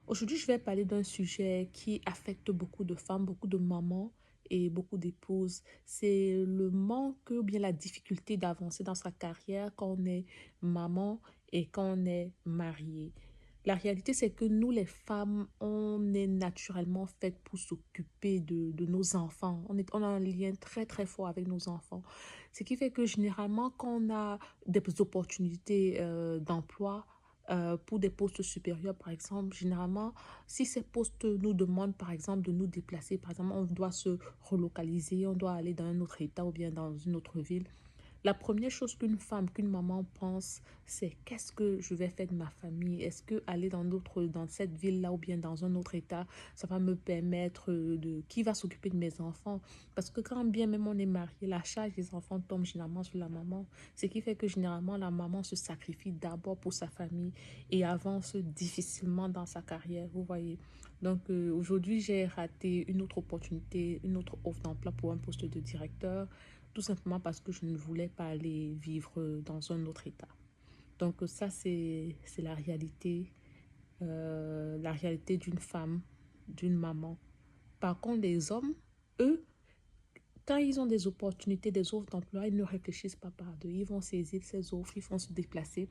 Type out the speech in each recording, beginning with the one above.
Aujourd'hui, je vais parler d'un sujet qui affecte beaucoup de femmes, beaucoup de mamans et beaucoup d'épouses. C'est le manque ou bien la difficulté d'avancer dans sa carrière quand on est maman et quand on est marié. La réalité, c'est que nous, les femmes, on est naturellement faites pour s'occuper de nos enfants. On a un lien très, très fort avec nos enfants. Ce qui fait que généralement, quand on a des opportunités d'emploi, pour des postes supérieurs, par exemple, généralement, si ces postes nous demandent, par exemple, de nous déplacer, par exemple, on doit se relocaliser, on doit aller dans un autre état ou bien dans une autre ville, la première chose qu'une femme, qu'une maman pense, c'est qu'est-ce que je vais faire de ma famille? Est-ce que aller dans cette ville-là ou bien dans un autre état, ça va me permettre qui va s'occuper de mes enfants? Parce que quand bien même on est marié, la charge des enfants tombe généralement sur la maman. Ce qui fait que généralement la maman se sacrifie d'abord pour sa famille et avance difficilement dans sa carrière, vous voyez. Donc aujourd'hui, j'ai raté une autre opportunité, une autre offre d'emploi pour un poste de directeur tout simplement parce que je ne voulais pas aller vivre dans un autre état. Donc ça, c'est la réalité d'une femme, d'une maman. Par contre, les hommes, eux, quand ils ont des opportunités, des offres d'emploi, ils ne réfléchissent pas par deux. Ils vont saisir ces offres, ils vont se déplacer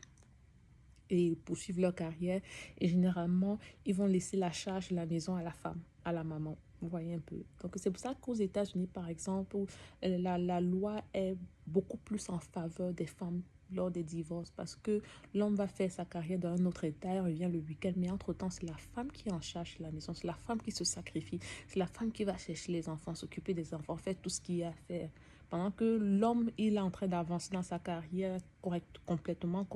et poursuivre leur carrière. Et généralement, ils vont laisser la charge de la maison à la femme, à la maman. Vous voyez un peu. Donc, c'est pour ça qu'aux États-Unis, par exemple, où la loi est beaucoup plus en faveur des femmes lors des divorces parce que l'homme va faire sa carrière dans un autre état, il revient le week-end, mais entre-temps, c'est la femme qui est en charge de la maison, c'est la femme qui se sacrifie, c'est la femme qui va chercher les enfants, s'occuper des enfants, faire tout ce qu'il y a à faire. Pendant que l'homme, il est en train d'avancer dans sa carrière correctement,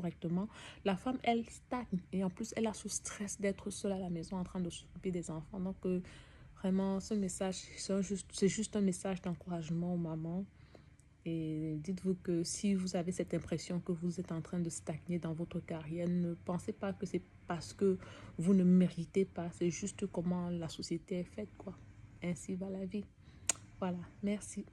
la femme, elle stagne et en plus, elle a ce stress d'être seule à la maison en train de s'occuper des enfants. Donc, vraiment, ce message, c'est juste un message d'encouragement aux mamans. Et dites-vous que si vous avez cette impression que vous êtes en train de stagner dans votre carrière, ne pensez pas que c'est parce que vous ne méritez pas. C'est juste comment la société est faite, quoi. Ainsi va la vie. Voilà, merci.